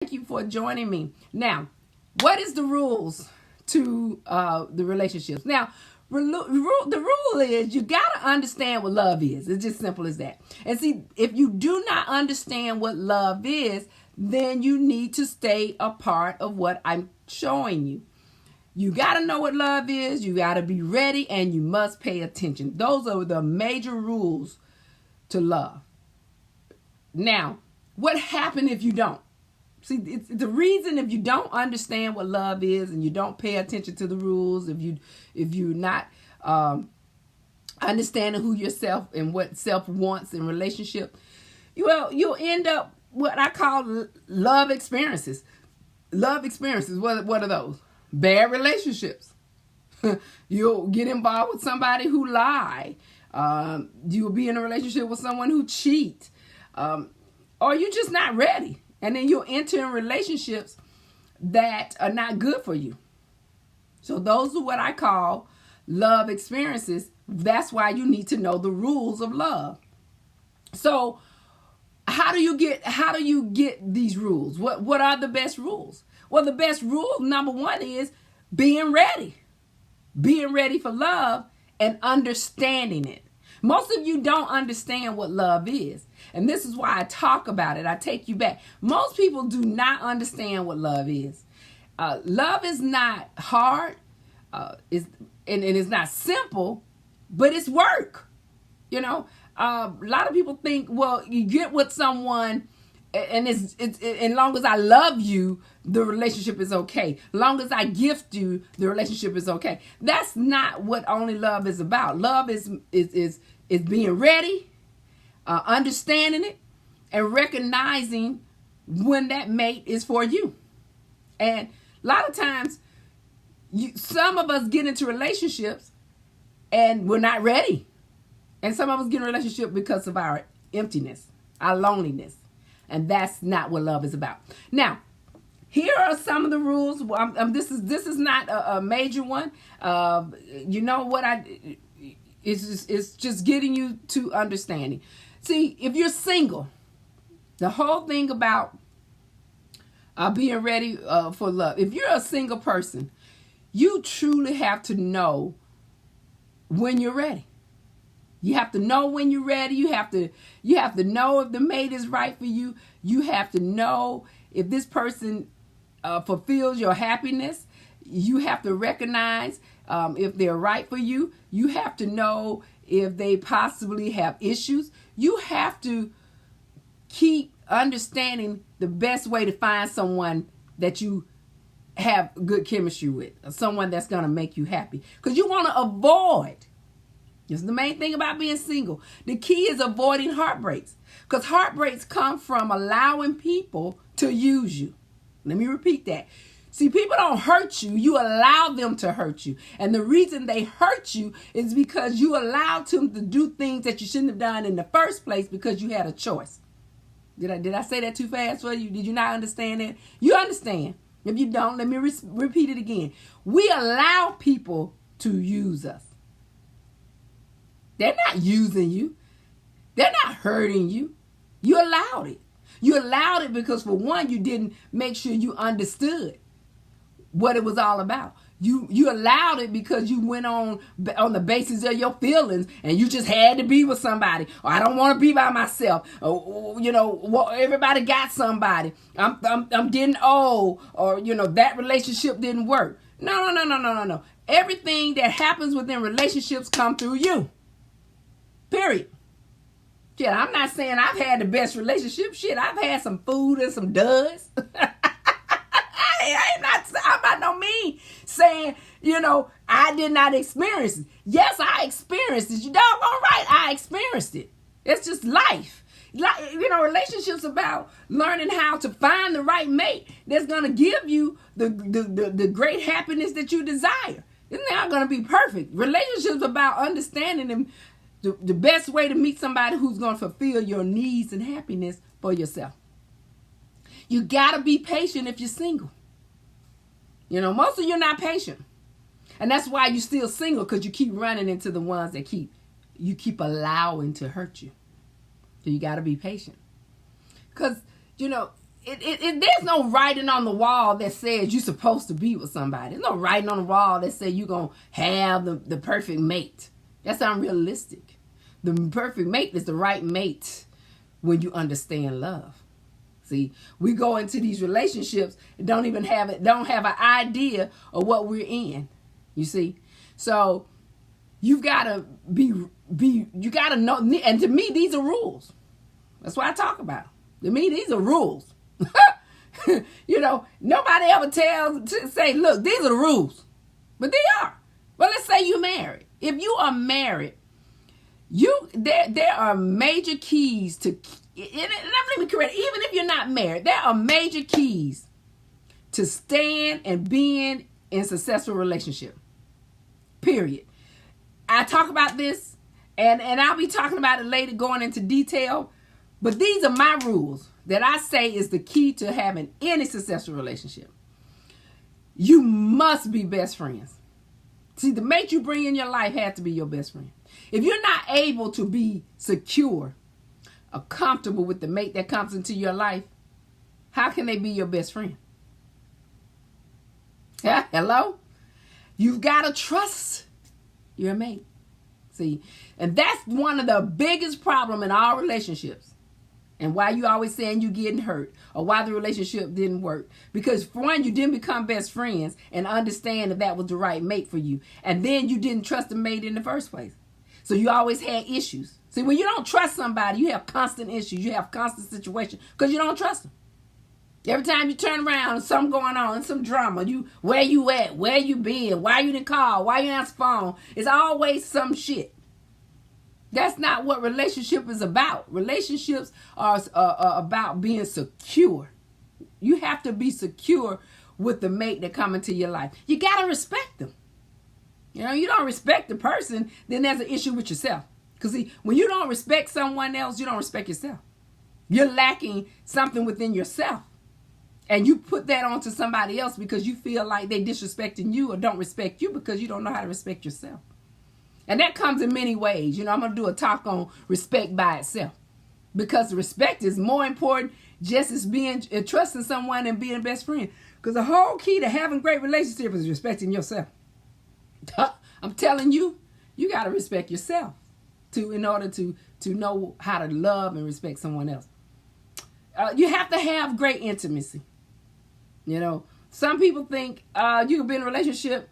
Thank you for joining me. Now, what is the rules to the relationships? Now, the rule is you got to understand what love is. It's just simple as that. And see, if you do not understand what love is, then you need to stay a part of what I'm showing you. You got to know what love is. You got to be ready, and you must pay attention. Those are the major rules to love. Now, what happens if you don't? See, it's the reason if you don't understand what love is and you don't pay attention to the rules, if you're not understanding who yourself and what self wants in relationship, well, you'll end up what I call love experiences. Love experiences. What are those? Bad relationships. You'll get involved with somebody who lie. You'll be in a relationship with someone who cheat. Or you're just not ready. And then you'll enter in relationships that are not good for you. So those are what I call love experiences. That's why you need to know the rules of love. So how do you get these rules? What are the best rules? Well, the best rule, number one, is being ready. Being ready for love and understanding it. Most of you don't understand what love is. And this is why I talk about it. I take you back. Most people do not understand what love is. Love is not hard. And it's not simple, but it's work. You know, a lot of people think, well, you get with someone and it's as long as I love you, the relationship is okay. As long as I gift you, the relationship is okay. That's not what only love is about. Love is being ready, understanding it, and recognizing when that mate is for you. And a lot of times, some of us get into relationships and we're not ready. And some of us get in a relationship because of our emptiness, our loneliness. And that's not what love is about. Now, here are some of the rules. This is not a major one. You know what it's just getting you to understanding. See, if you're single, the whole thing about being ready for love. If you're a single person, you truly have to know when you're ready. You have to know when you're ready. You have to know if the mate is right for you. You have to know if this person fulfills your happiness. You have to recognize if they're right for you. You have to know if they possibly have issues. You have to keep understanding the best way to find someone that you have good chemistry with, or someone that's going to make you happy. Because you want to avoid. This is the main thing about being single. The key is avoiding heartbreaks. Because heartbreaks come from allowing people to use you. Let me repeat that. See, people don't hurt you. You allow them to hurt you. And the reason they hurt you is because you allowed them to do things that you shouldn't have done in the first place because you had a choice. Did I say that too fast for you? Did you not understand that? You understand. If you don't, let me repeat it again. We allow people to use us. They're not using you. They're not hurting you. You allowed it. You allowed it because, for one, you didn't make sure you understood what it was all about. You allowed it because you went on the basis of your feelings and you just had to be with somebody. Or I don't want to be by myself. Or, everybody got somebody. I'm getting old. Or, that relationship didn't work. No. Everything that happens within relationships come through you. Period. Shit, I'm not saying I've had the best relationship. Shit, I've had some food and some duds. I'm by no means saying, I did not experience it. Yes, I experienced it. You doggone right, I experienced it. It's just life. Relationships about learning how to find the right mate that's going to give you the great happiness that you desire. It's not going to be perfect. Relationships about understanding them. The best way to meet somebody who's going to fulfill your needs and happiness for yourself. You got to be patient if you're single. Most of you are not patient. And that's why you're still single, because you keep running into the ones that you keep allowing to hurt you. So you got to be patient. Because, there's no writing on the wall that says you're supposed to be with somebody. There's no writing on the wall that says you're going to have the perfect mate. That's unrealistic. The perfect mate is the right mate when you understand love. See, we go into these relationships and don't have an idea of what we're in. You see? So you've got to you got to know, and to me, these are rules. That's what I talk about. To me, these are rules. Nobody ever say, look, these are the rules. But they are. Well, let's say you're married. If you are married, there are major keys to, and let me correct, even if you're not married, there are major keys to staying and being in a successful relationship. Period. I talk about this, and I'll be talking about it later, going into detail. But these are my rules that I say is the key to having any successful relationship. You must be best friends. See, the mate you bring in your life has to be your best friend. If you're not able to be secure or comfortable with the mate that comes into your life, how can they be your best friend? Yeah, hello? You've got to trust your mate. See, and that's one of the biggest problems in our relationships. And why you always saying you getting hurt, or why the relationship didn't work. Because for one, you didn't become best friends and understand that was the right mate for you. And then you didn't trust the mate in the first place. So you always had issues. See, when you don't trust somebody, you have constant issues. You have constant situations because you don't trust them. Every time you turn around, something going on, some drama. Where you at? Where you been? Why you didn't call? Why you answer phone? It's always some shit. That's not what relationship is about. Relationships are about being secure. You have to be secure with the mate that come into your life. You got to respect them. You don't respect the person, then there's an issue with yourself. Because see, when you don't respect someone else, you don't respect yourself. You're lacking something within yourself. And you put that onto somebody else because you feel like they disrespecting you or don't respect you because you don't know how to respect yourself. And that comes in many ways. I'm going to do a talk on respect by itself. Because respect is more important just as being trusting someone and being a best friend. Because the whole key to having great relationships is respecting yourself. I'm telling you, you got to respect yourself in order to know how to love and respect someone else. You have to have great intimacy. Some people think you can be in a relationship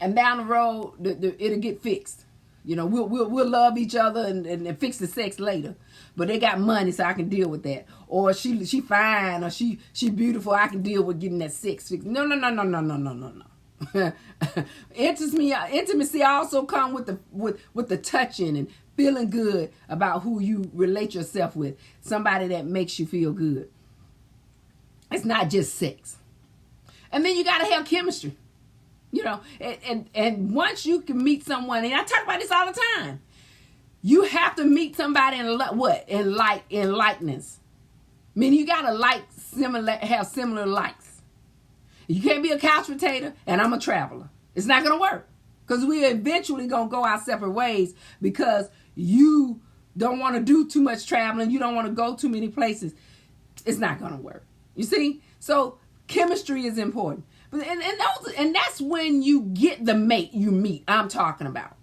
and down the road it'll get fixed. We'll love each other and fix the sex later. But they got money, so I can deal with that. Or she fine, or she beautiful, I can deal with getting that sex fixed. No. Intimacy also come with the touching and feeling good about who you relate yourself with. Somebody that makes you feel good. It's not just sex. And then you got to have chemistry. And once you can meet someone, and I talk about this all the time, you have to meet somebody in likeness. Meaning you gotta have similar likes. You can't be a couch potato and I'm a traveler. It's not gonna work because we eventually gonna go our separate ways because you don't want to do too much traveling. You don't want to go too many places. It's not gonna work. You see? So chemistry is important. And that's when you get the mate you meet. I'm talking about.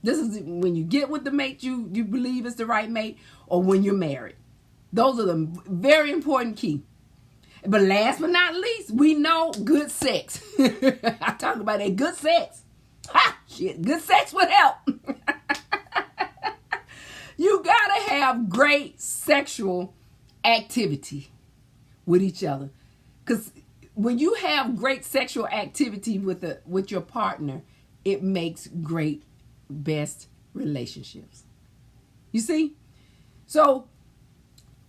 This is when you get with the mate you believe is the right mate, or when you're married. Those are the very important key. But last but not least, we know good sex. I talk about that good sex. Ha! Shit, good sex would help. You gotta have great sexual activity with each other, because when you have great sexual activity with your partner, it makes great best relationships. You see? So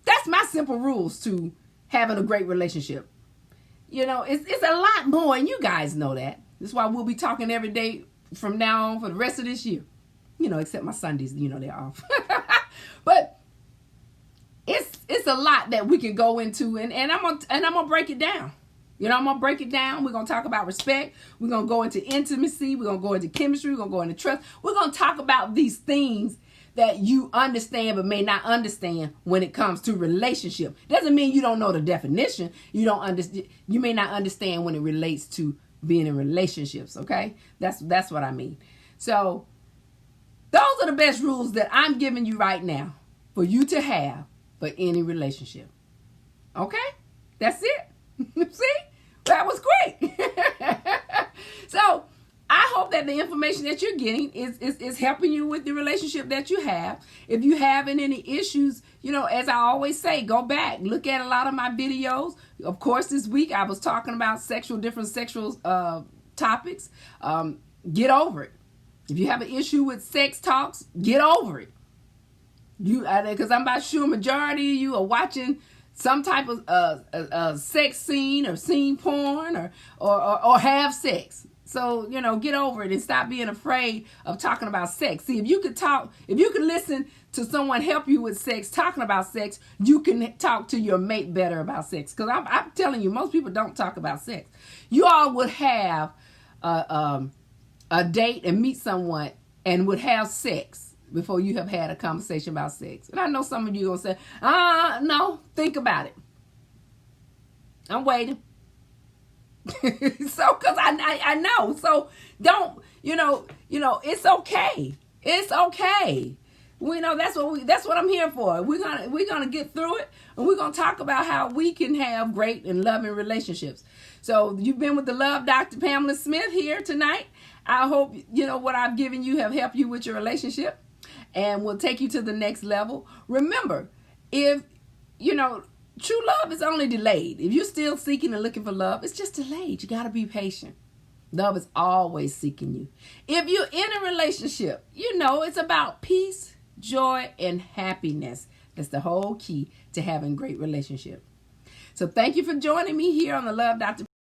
that's my simple rules to having a great relationship. It's a lot more, and you guys know that. That's why we'll be talking every day from now on for the rest of this year. Except my Sundays, they're off. But it's a lot that we can go into, and I'm gonna break it down. I'm going to break it down. We're going to talk about respect. We're going to go into intimacy. We're going to go into chemistry. We're going to go into trust. We're going to talk about these things that you understand but may not understand when it comes to relationship. Doesn't mean you don't know the definition. You don't understand. You may not understand when it relates to being in relationships. Okay, that's what I mean. So those are the best rules that I'm giving you right now for you to have for any relationship. Okay, that's it. See, that was great. So I hope that the information that you're getting is helping you with the relationship that you have. If you having any issues, as I always say, go back, look at a lot of my videos. Of course, this week I was talking about different sexual topics. Get over it. If you have an issue with sex talks, get over it. Because I'm about sure majority of you are watching some type of sex scene or scene porn or have sex. So, get over it and stop being afraid of talking about sex. See, if you could listen to someone help you with sex, talking about sex, you can talk to your mate better about sex. Because I'm telling you, most people don't talk about sex. You all would have a date and meet someone and would have sex before you have had a conversation about sex. And I know some of you are going to say, no, think about it. I'm waiting. So, because I know. So, don't, it's okay. It's okay. That's what I'm here for. We're gonna get through it, and we're gonna talk about how we can have great and loving relationships. So, you've been with the Love Dr. Pamela Smith here tonight. I hope what I've given you have helped you with your relationship, and will take you to the next level. Remember, if true love is only delayed. If you're still seeking and looking for love, it's just delayed. You got to be patient. Love is always seeking you. If you're in a relationship, it's about peace, joy, and happiness. That's the whole key to having a great relationship. So thank you for joining me here on the Love Dr.